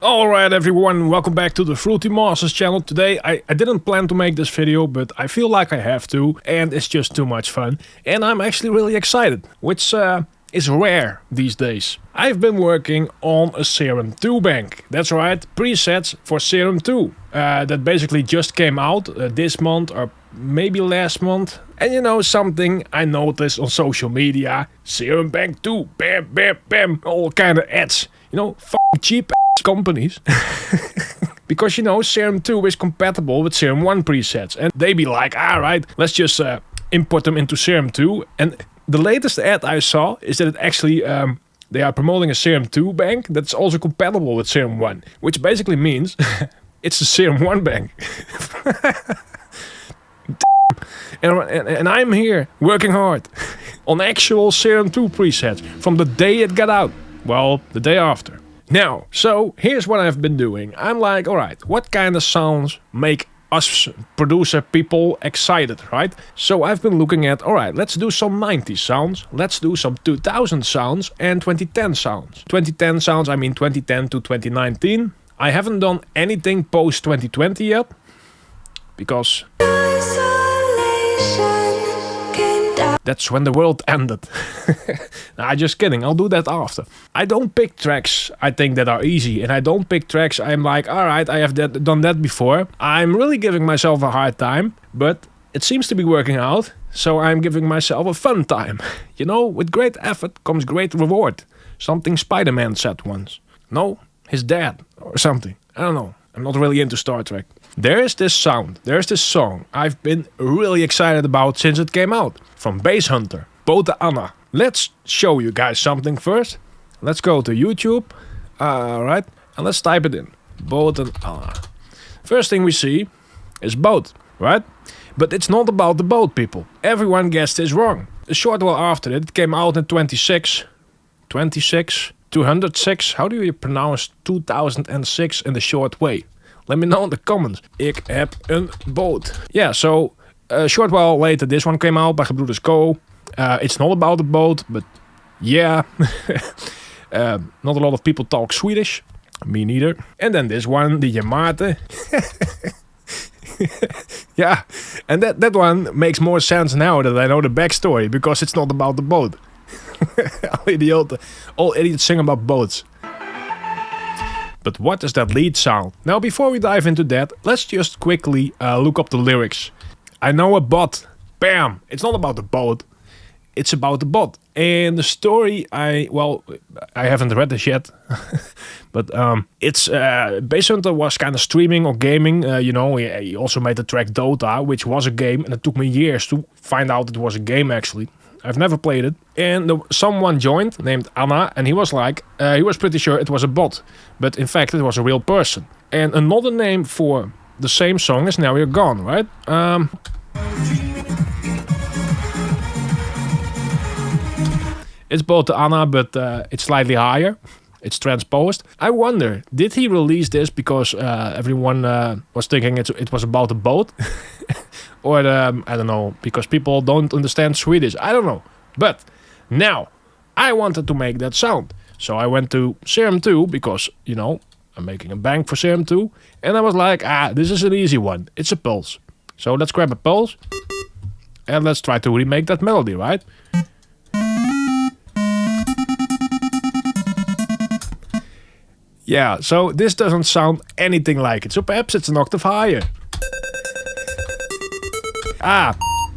Alright everyone, welcome back to the Fruitymasterz channel. Today I didn't plan to make this video, but I feel like I have to, and it's just too much fun. And I'm actually really excited, which is rare these days. I've been working on a Serum 2 bank. That's right, presets for Serum 2. That basically just came out this month or maybe last month. And you know something I noticed on social media? Serum Bank 2, bam, bam, bam, all kind of ads. You know, cheap companies. Because you know, Serum 2 is compatible with Serum 1 presets. And they be like, alright, let's just import them into Serum 2. And the latest ad I saw is that it actually, they are promoting a Serum 2 bank that's also compatible with Serum 1. Which basically means it's a Serum 1 bank. and I'm here working hard on actual Serum 2 presets from the day it got out. Well, the day after. Now, so here's what I've been doing. I'm like, alright, what kind of sounds make us producer people excited, right? So I've been looking at, alright, let's do some 90s sounds, let's do some 2000 sounds and 2010 sounds. 2010 sounds, I mean 2010 to 2019. I haven't done anything post 2020 yet, because that's when the world ended. Nah, just kidding, I'll do that after. I don't pick tracks I think that are easy, and I don't pick tracks I'm like, alright, I have done that before. I'm really giving myself a hard time, but it seems to be working out, so I'm giving myself a fun time. You know, with great effort comes great reward. Something Spider-Man said once. No, his dad, or something. I don't know. I'm not really into Star Trek. There's this sound, there's this song I've been really excited about since it came out. From Basshunter, Boten Anna. Let's show you guys something first. Let's go to YouTube. Alright, and let's type it in. Boten Anna. First thing we see is boat, right? But it's not about the boat, people. Everyone guessed this wrong. A short while after it came out in 206, how do you pronounce 2006 in the short way? Let me know in the comments. Ik heb een boot. Yeah, so a short while later this one came out by Gebroeders Co. It's not about the boat, but yeah. Not a lot of people talk Swedish. Me neither. And then this one, the Yamate. Yeah, and that one makes more sense now that I know the backstory, because it's not about the boat. All idiots sing about boats. But what is that lead sound? Now, before we dive into that, let's just quickly look up the lyrics. I know a bot. Bam! It's not about the boat. It's about the bot. And the story, I haven't read this yet. But it's Basshunter was kind of streaming or gaming. You know, he also made the track Dota, which was a game, and it took me years to find out it was a game actually. I've never played it. And someone joined named Anna, and he was like, he was pretty sure it was a bot. But in fact, it was a real person. And another name for the same song is Now You're Gone, right? It's Boten Anna, but it's slightly higher. It's transposed. I wonder, did he release this because everyone was thinking it was about a boat? Or, I don't know, because people don't understand Swedish. I don't know. But now, I wanted to make that sound. So I went to Serum 2 because, you know, I'm making a bank for Serum 2. And I was like, this is an easy one. It's a pulse. So let's grab a pulse. And let's try to remake that melody, right? Yeah, so this doesn't sound anything like it. So perhaps it's an octave higher.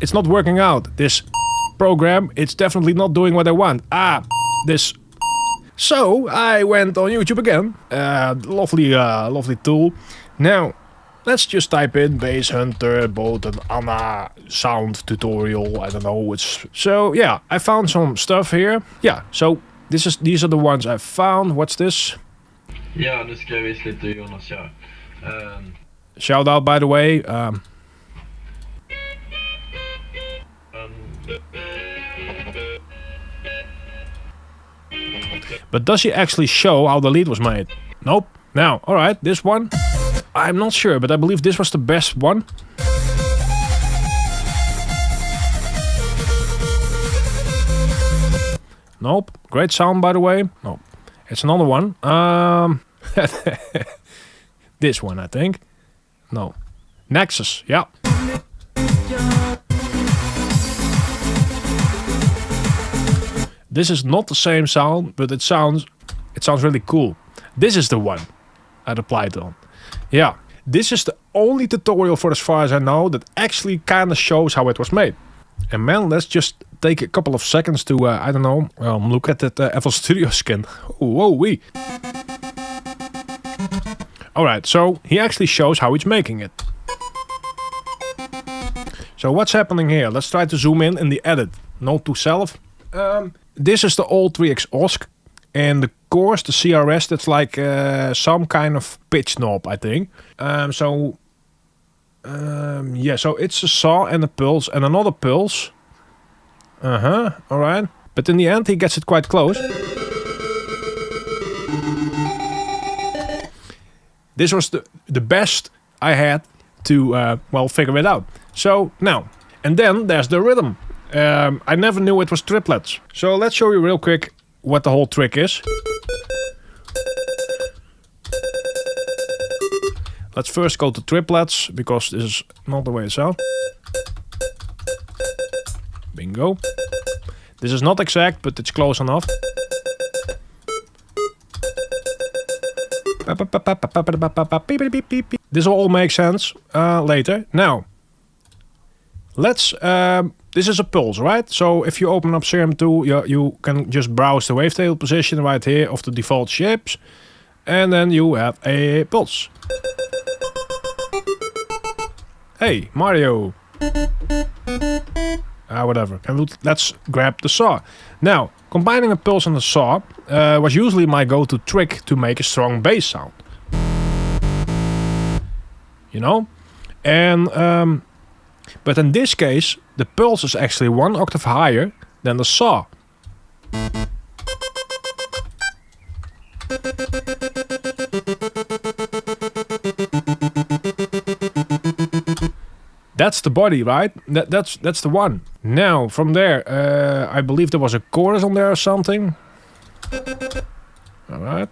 It's not working out. This program, it's definitely not doing what I want. This. So I went on YouTube again. Lovely tool. Now, let's just type in Basshunter, Boten Anna, sound tutorial. I don't know. So yeah, I found some stuff here. Yeah, so these are the ones I found. What's this? Ja, nu ska jag visa lite hur Jonas kör. Shout out, by the way. But does he actually show how the lead was made? Nope. Now, alright, this one. I'm not sure, but I believe this was the best one. Nope. Great sound, by the way. Nope. It's another one. This one, I think. No. Nexus, yeah. This is not the same sound, but it sounds really cool. This is the one I'd applied on. Yeah. This is the only tutorial, for as far as I know, that actually kind of shows how it was made. And man, let's just take a couple of seconds to, I don't know, look at that FL Studio skin. Whoa, wee. Alright, so he actually shows how he's making it. So what's happening here? Let's try to zoom in the edit. Note to self. This is the old 3x OSC. And the course, the CRS, that's like some kind of pitch knob, I think. Yeah, so it's a saw and a pulse and another pulse. Alright. But in the end, he gets it quite close. This was the best I had to, figure it out. So, now. And then there's the rhythm. I never knew it was triplets. So let's show you real quick what the whole trick is. Let's first go to triplets, because this is not the way it sounds. Bingo. This is not exact, but it's close enough. This will all make sense later. Now, let's... this is a pulse, right? So if you open up Serum 2, you can just browse the wavetable position right here of the default shapes. And then you have a pulse. Hey, Mario. Whatever. And let's grab the saw. Now, combining a pulse and a saw was usually my go-to trick to make a strong bass sound. You know? And... but in this case, the pulse is actually 1 octave higher than the saw. That's the body, right? That's the one. Now, from there, I believe there was a chorus on there or something. Alright.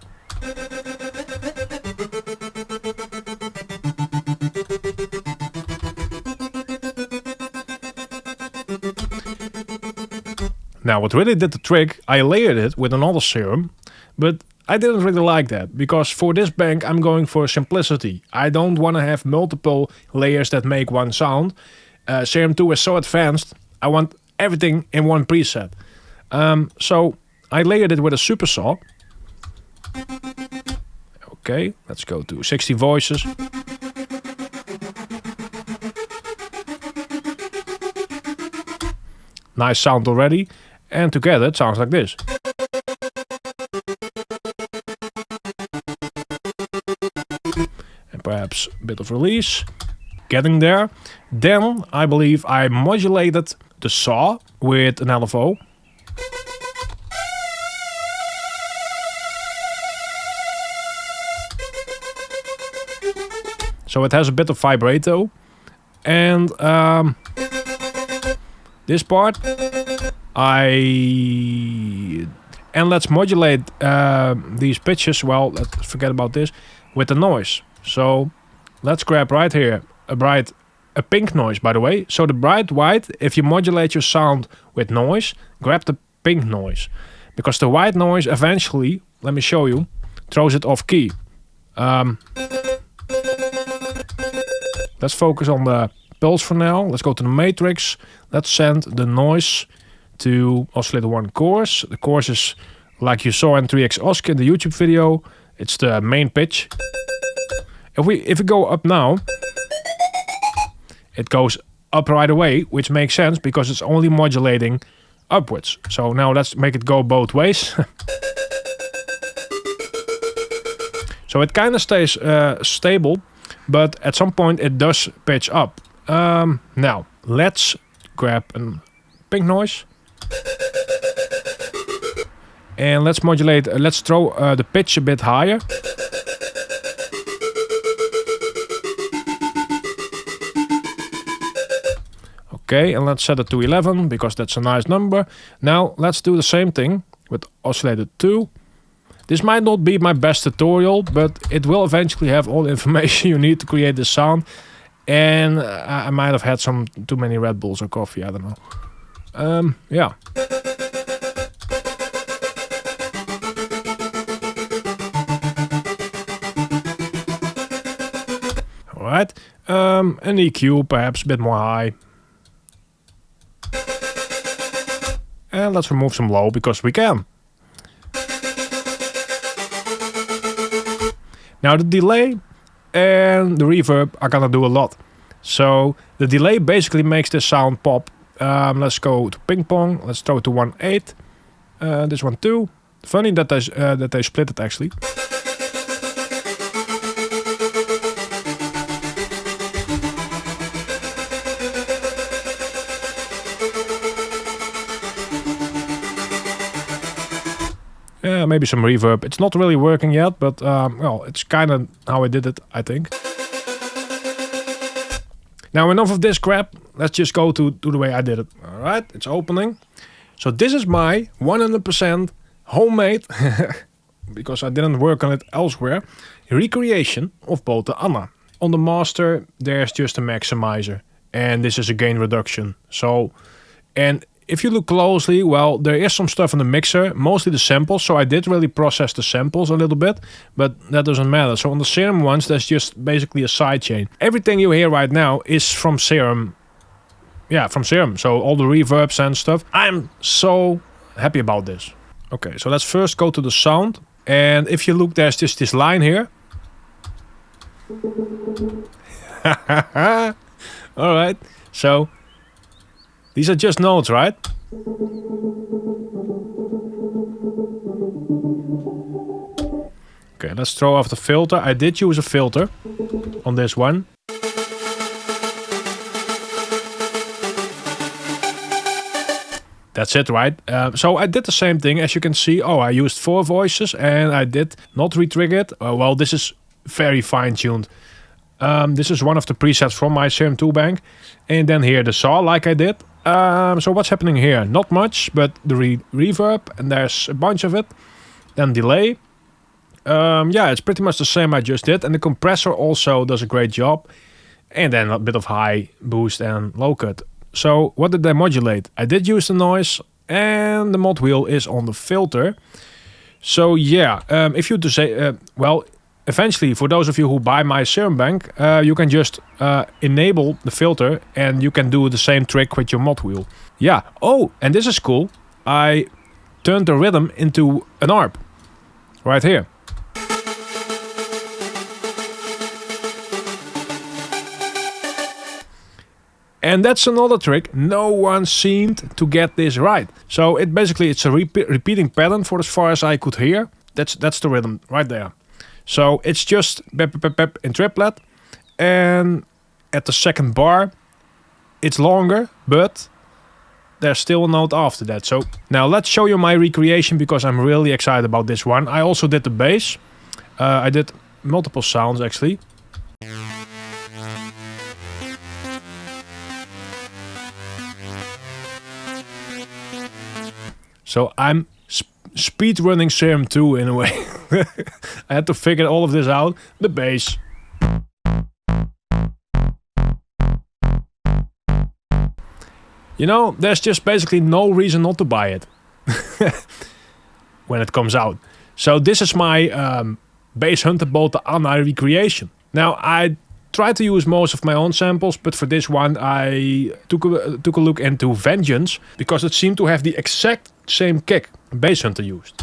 Now, what really did the trick, I layered it with another serum, but I didn't really like that, because for this bank I'm going for simplicity. I don't want to have multiple layers that make one sound. Serum 2 is so advanced, I want everything in one preset. So I layered it with a super saw. Okay, let's go to 60 voices. Nice sound already. And together it sounds like this. And perhaps a bit of release. Getting there. Then I believe I modulated the saw with an LFO. So it has a bit of vibrato. And this part and let's modulate these pitches, well, let's forget about this, with the noise. So let's grab right here a pink noise, by the way. So the bright white, if you modulate your sound with noise, grab the pink noise. Because the white noise eventually, let me show you, throws it off key. Let's focus on the pulse for now. Let's go to the matrix. Let's send the noise to oscillator 1 chorus. The chorus is like you saw in 3x OSC in the YouTube video. It's the main pitch. If we go up now, it goes up right away, which makes sense because it's only modulating upwards. So now let's make it go both ways. So it kind of stays stable, but at some point it does pitch up. Now let's grab a pink noise. And let's modulate, let's throw the pitch a bit higher. Okay, and let's set it to 11 because that's a nice number. Now let's do the same thing with oscillator 2. This might not be my best tutorial, but it will eventually have all the information you need to create the sound. And I might have had some too many Red Bulls or coffee, I don't know. Yeah. Alright. An EQ, perhaps a bit more high. And let's remove some low, because we can. Now the delay and the reverb are gonna do a lot. So the delay basically makes the sound pop. Let's go to ping pong. Let's throw it to 1.8. This one too. Funny that they split it actually. Yeah, maybe some reverb. It's not really working yet, but well, it's kind of how I did it, I think. Now enough of this crap. Let's just go to the way I did it. All right, it's opening. So this is my 100% homemade, because I didn't work on it elsewhere, recreation of Boten Anna. On the master, there's just a maximizer, and this is a gain reduction. So, and if you look closely, well, there is some stuff in the mixer, mostly the samples, so I did really process the samples a little bit, but that doesn't matter. So on the Serum ones, that's just basically a sidechain. Everything you hear right now is from Serum. Yeah, from Serum. So all the reverbs and stuff. I'm so happy about this. Okay, so let's first go to the sound. And if you look, there's just this line here. Alright, so these are just notes, right? Okay, let's throw off the filter. I did use a filter on this one. That's it, right? So I did the same thing. As you can see, I used 4 voices and I did not re-trigger it. Well, this is very fine-tuned. This is one of the presets from my Serum tool bank. And then here the saw, like I did. So what's happening here? Not much, but the reverb, and there's a bunch of it. Then delay. Yeah, it's pretty much the same I just did. And the compressor also does a great job. And then a bit of high boost and low cut. So what did I modulate? I did use the noise, and the mod wheel is on the filter. So yeah, if you to say, well, eventually for those of you who buy my Serum bank, you can just enable the filter, and you can do the same trick with your mod wheel. Yeah. Oh, and this is cool. I turned the rhythm into an ARP right here. And that's another trick. No one seemed to get this right. So it's a repeating pattern for as far as I could hear. That's the rhythm right there. So it's just bep, bep, bep in triplet. And at the second bar, it's longer, but there's still a note after that. So now let's show you my recreation, because I'm really excited about this one. I also did the bass. I did multiple sounds actually. So I'm speed running Serum 2 in a way. I had to figure all of this out. The bass. You know, there's just basically no reason not to buy it when it comes out. So this is my Basshunter Boten Anna recreation. Now I tried to use most of my own samples, but for this one I took a look into Vengeance, because it seemed to have the exact same kick Basshunter used.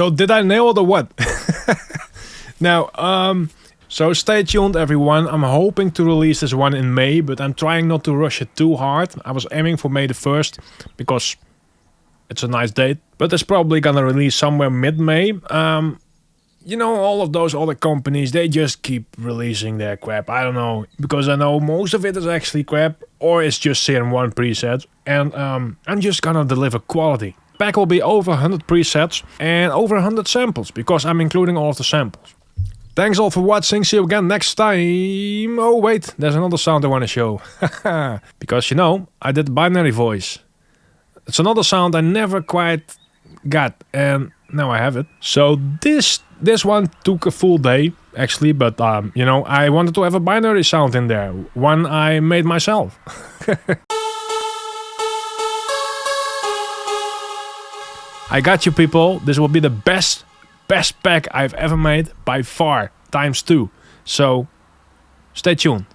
So did I nail it or what? Now, so stay tuned everyone. I'm hoping to release this one in May, but I'm trying not to rush it too hard. I was aiming for May the 1st because it's a nice date, but it's probably gonna release somewhere mid-May. You know, all of those other companies, they just keep releasing their crap. I don't know, because I know most of it is actually crap, or it's just Serum 1 presets, and I'm just gonna deliver quality. Pack will be over 100 presets and over 100 samples, because I'm including all of the samples. Thanks all for watching, see you again next time. Oh wait, there's another sound I wanna show. Because you know, I did binary voice. It's another sound I never quite got, and now I have it. So this one took a full day, actually, but you know, I wanted to have a binary sound in there, one I made myself. I got you people, this will be the best pack I've ever made by far, ×2. So, stay tuned.